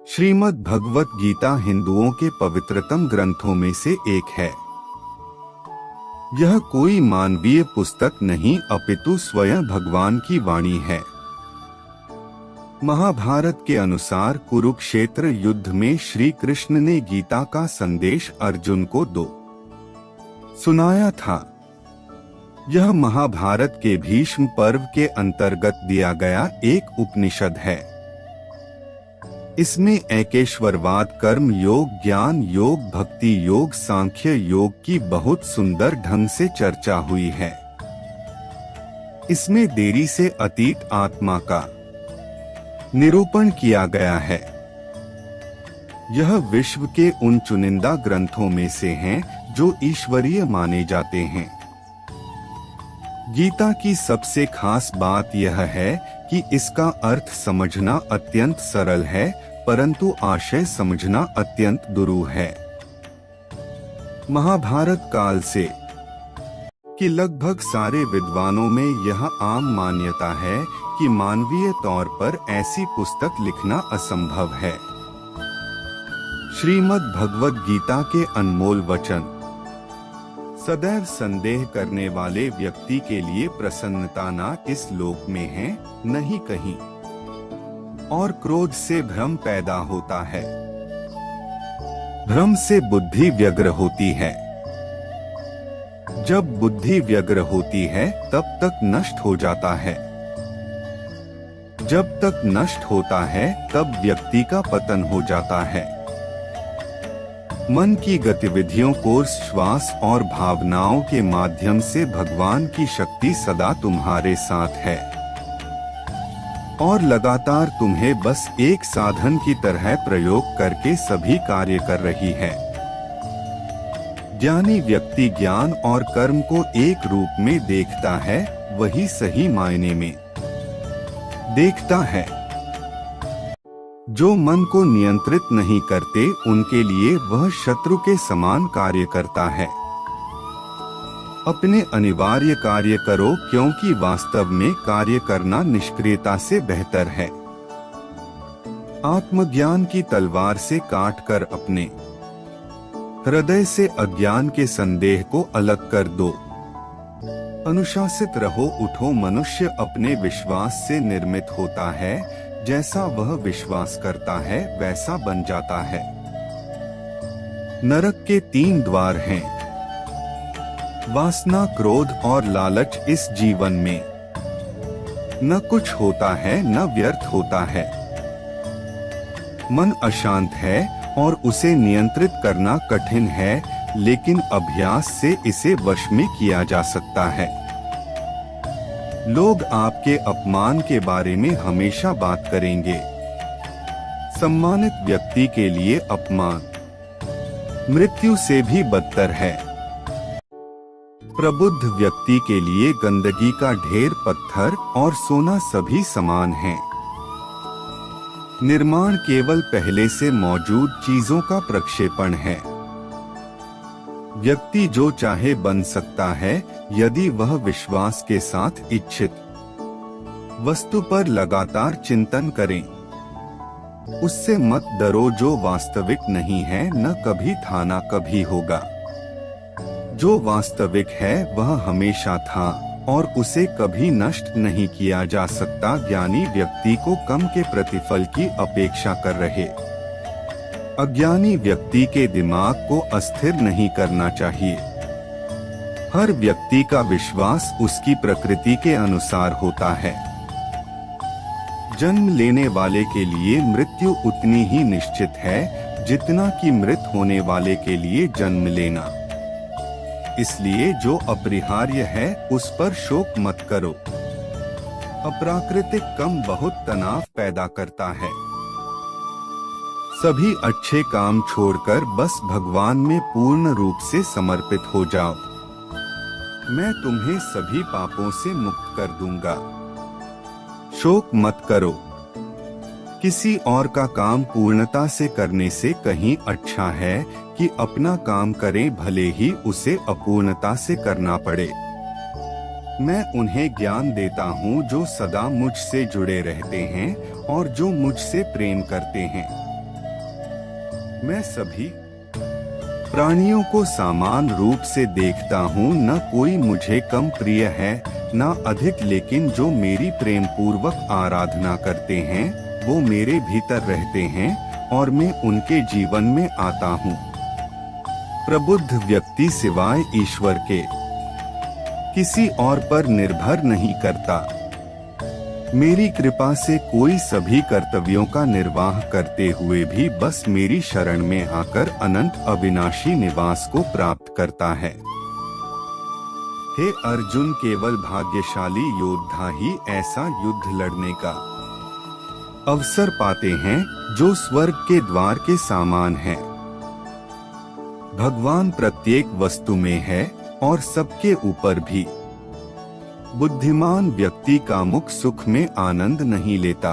श्रीमद् भगवत गीता हिंदुओं के पवित्रतम ग्रंथों में से एक है। यह कोई मानवीय पुस्तक नहीं अपितु स्वयं भगवान की वाणी है। महाभारत के अनुसार कुरुक्षेत्र युद्ध में श्री कृष्ण ने गीता का संदेश अर्जुन को सुनाया था। यह महाभारत के भीष्म पर्व के अंतर्गत दिया गया एक उपनिषद है। इसमें एकेश्वरवाद, कर्म योग, ज्ञान योग, भक्ति योग, सांख्य योग की बहुत सुंदर ढंग से चर्चा हुई है। इसमें देरी से अतीत आत्मा का निरूपण किया गया है। यह विश्व के उन चुनिंदा ग्रंथों में से हैं जो ईश्वरीय माने जाते हैं। गीता की सबसे खास बात यह है कि इसका अर्थ समझना अत्यंत सरल है, परंतु आशय समझना अत्यंत दुरूह है। महाभारत काल से कि लगभग सारे विद्वानों में यह आम मान्यता है कि मानवीय तौर पर ऐसी पुस्तक लिखना असंभव है। श्रीमद् भगवत गीता के अनमोल वचन सदैव संदेह करने वाले व्यक्ति के लिए प्रसन्नता न इस लोक में है न ही कहीं, और क्रोध से भ्रम पैदा होता है। भ्रम से बुद्धि व्यग्र होती है। जब बुद्धि व्यग्र होती है तब तक नष्ट हो जाता है। जब तक नष्ट होता है तब व्यक्ति का पतन हो जाता है। मन की गतिविधियों को श्वास और भावनाओं के माध्यम से भगवान की शक्ति सदा तुम्हारे साथ है और लगातार तुम्हें बस एक साधन की तरह प्रयोग करके सभी कार्य कर रही है। ज्ञानी व्यक्ति ज्ञान और कर्म को एक रूप में देखता है, वही सही मायने में देखता है। जो मन को नियंत्रित नहीं करते उनके लिए वह शत्रु के समान कार्य करता है। अपने अनिवार्य कार्य करो, क्योंकि वास्तव में कार्य करना निष्क्रियता से बेहतर है। आत्मज्ञान की तलवार से काटकर अपने हृदय से अज्ञान के संदेह को अलग कर दो। अनुशासित रहो, उठो। मनुष्य अपने विश्वास से निर्मित होता है। जैसा वह विश्वास करता है वैसा बन जाता है। नरक के 3 द्वार हैं, वासना, क्रोध और लालच। इस जीवन में न कुछ होता है न व्यर्थ होता है। मन अशांत है और उसे नियंत्रित करना कठिन है, लेकिन अभ्यास से इसे वश में किया जा सकता है। लोग आपके अपमान के बारे में हमेशा बात करेंगे। सम्मानित व्यक्ति के लिए अपमान मृत्यु से भी बदतर है। प्रबुद्ध व्यक्ति के लिए गंदगी का ढेर, पत्थर और सोना सभी समान हैं। निर्माण केवल पहले से मौजूद चीजों का प्रक्षेपण है। व्यक्ति जो चाहे बन सकता है यदि वह विश्वास के साथ इच्छित वस्तु पर लगातार चिंतन करें। उससे मत डरो जो वास्तविक नहीं है, न कभी था न कभी होगा। जो वास्तविक है वह हमेशा था और उसे कभी नष्ट नहीं किया जा सकता। ज्ञानी व्यक्ति को कम के प्रतिफल की अपेक्षा कर रहे। अज्ञानी व्यक्ति के दिमाग को अस्थिर नहीं करना चाहिए। हर व्यक्ति का विश्वास उसकी प्रकृति के अनुसार होता है। जन्म लेने वाले के लिए मृत्यु उतनी ही निश्चित है जितना कि मृत होने वाले के लिए जन्म लेना। इसलिए जो अपरिहार्य है उस पर शोक मत करो। अप्राकृतिक कम बहुत तनाव पैदा करता है। सभी अच्छे काम छोड़कर बस भगवान में पूर्ण रूप से समर्पित हो जाओ। मैं तुम्हें सभी पापों से मुक्त कर दूंगा। शोक मत करो। किसी और का काम पूर्णता से करने से कहीं अच्छा है कि अपना काम करें, भले ही उसे अपूर्णता से करना पड़े। मैं उन्हें ज्ञान देता हूँ जो सदा मुझसे जुड़े रहते हैं और जो मुझसे प्रेम करते हैं। मैं सभी प्राणियों को समान रूप से देखता हूँ, न कोई मुझे कम प्रिय है न अधिक, लेकिन जो मेरी प्रेम पूर्वक आराधना करते हैं वो मेरे भीतर रहते हैं और मैं उनके जीवन में आता हूँ। प्रबुद्ध व्यक्ति सिवाय ईश्वर के किसी और पर निर्भर नहीं करता। मेरी कृपा से कोई सभी कर्तव्यों का निर्वाह करते हुए भी बस मेरी शरण में आकर अनंत अविनाशी निवास को प्राप्त करता है। हे अर्जुन, केवल भाग्यशाली योद्धा ही ऐसा युद्ध लड़ने का अवसर पाते हैं जो स्वर्ग के द्वार के समान है। भगवान प्रत्येक वस्तु में है और सबके ऊपर भी। बुद्धिमान व्यक्ति का मुख सुख में आनंद नहीं लेता।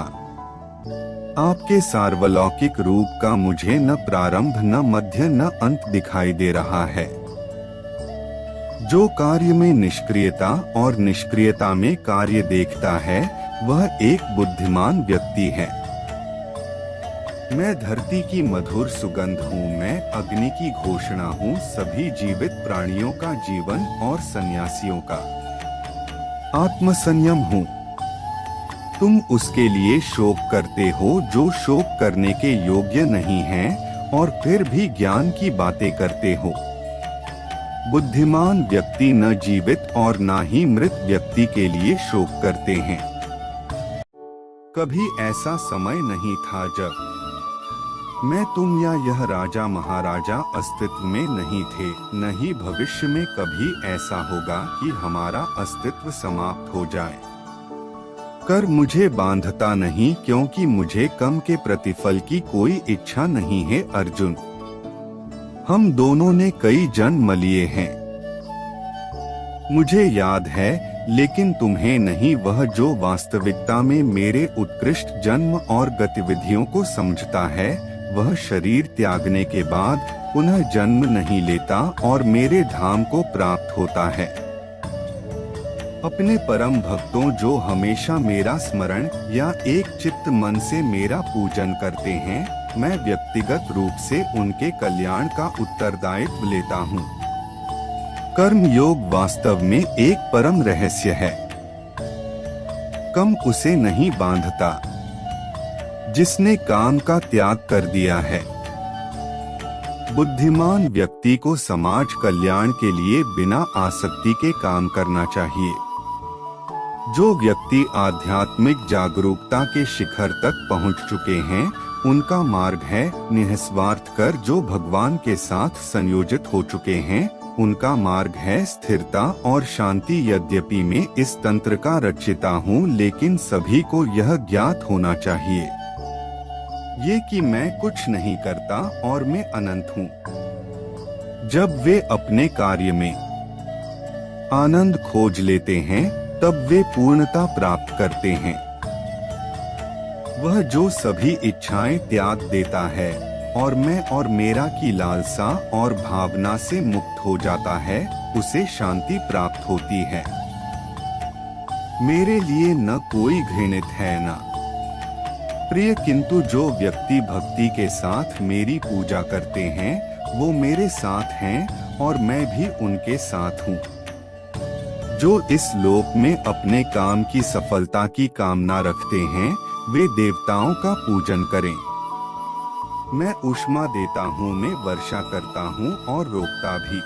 आपके सार्वलौकिक रूप का मुझे न प्रारंभ न मध्य न अंत दिखाई दे रहा है। जो कार्य में निष्क्रियता और निष्क्रियता में कार्य देखता है वह एक बुद्धिमान व्यक्ति है। मैं धरती की मधुर सुगंध हूँ, मैं अग्नि की घोषणा हूँ, सभी जीवित प्राणियों का जीवन और सन्यासियों का आत्मसंयम हूँ। तुम उसके लिए शोक करते हो जो शोक करने के योग्य नहीं है और फिर भी ज्ञान की बातें करते हो। बुद्धिमान व्यक्ति न जीवित और न ही मृत व्यक्ति के लिए शोक करते हैं। कभी ऐसा समय नहीं था जब मैं, तुम या यह राजा महाराजा अस्तित्व में नहीं थे, न ही भविष्य में कभी ऐसा होगा कि हमारा अस्तित्व समाप्त हो जाए। कर मुझे बांधता नहीं, क्योंकि मुझे कम के प्रतिफल की कोई इच्छा नहीं है। अर्जुन, हम दोनों ने कई जन्म लिए हैं, मुझे याद है, लेकिन तुम्हें नहीं। वह जो वास्तविकता में मेरे उत्कृष्ट जन्म और गतिविधियों को समझता है वह शरीर त्यागने के बाद पुनः जन्म नहीं लेता और मेरे धाम को प्राप्त होता है। अपने परम भक्तों जो हमेशा मेरा स्मरण या एक चित्त मन से मेरा पूजन करते हैं, मैं व्यक्तिगत रूप से उनके कल्याण का उत्तरदायित्व लेता हूँ। कर्म योग वास्तव में एक परम रहस्य है। कम उसे नहीं बांधता जिसने काम का त्याग कर दिया है। बुद्धिमान व्यक्ति को समाज कल्याण के लिए बिना आसक्ति के काम करना चाहिए। जो व्यक्ति आध्यात्मिक जागरूकता के शिखर तक पहुंच चुके हैं उनका मार्ग है निस्वार्थ कर। जो भगवान के साथ संयोजित हो चुके हैं उनका मार्ग है स्थिरता और शांति। यद्यपि मैं इस तंत्र का रचयिता हूँ, लेकिन सभी को यह ज्ञात होना चाहिए ये कि मैं कुछ नहीं करता और मैं अनंत हूँ। जब वे अपने कार्य में आनंद खोज लेते हैं तब वे पूर्णता प्राप्त करते हैं। वह जो सभी इच्छाएं त्याग देता है और मैं और मेरा की लालसा और भावना से मुक्त हो जाता है, उसे शांति प्राप्त होती है। मेरे लिए न कोई घृणित है न प्रिय, किंतु जो व्यक्ति भक्ति के साथ मेरी पूजा करते हैं वो मेरे साथ हैं और मैं भी उनके साथ हूँ। जो इस लोक में अपने काम की सफलता की कामना रखते हैं वे देवताओं का पूजन करें। मैं ऊष्मा देता हूँ, मैं वर्षा करता हूँ और रोकता भी।